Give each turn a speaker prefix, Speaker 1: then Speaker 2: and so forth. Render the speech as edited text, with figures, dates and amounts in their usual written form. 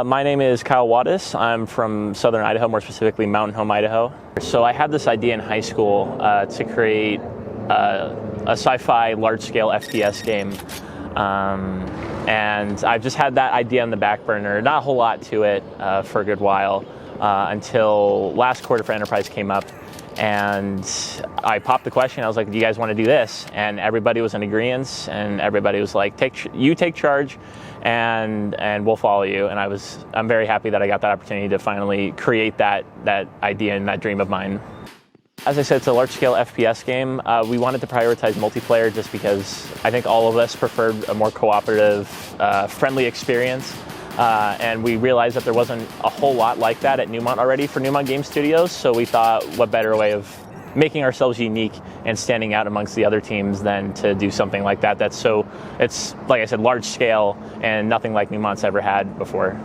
Speaker 1: My name is Kyle Wattis. I'm from southern Idaho, more specifically Mountain Home, Idaho. So I had this idea in high school to create a sci-fi large-scale FPS game. And I've just had that idea on the back burner, not a whole lot to it for a good while, until last quarter for Enterprise came up. And I popped the question. I was like, do you guys want to do this? And everybody was in agreement, and everybody was like, you take charge, and we'll follow you. And I'm very happy that I got that opportunity to finally create that idea and that dream of mine. As I said, it's a large-scale FPS game. We wanted to prioritize multiplayer just because I think all of us preferred a more cooperative, friendly experience. And we realized that there wasn't a whole lot like that at Neumont already for Neumont Game Studios, so we thought what better way of making ourselves unique and standing out amongst the other teams than to do something like that. It's, like I said, large scale and nothing like Neumont's ever had before.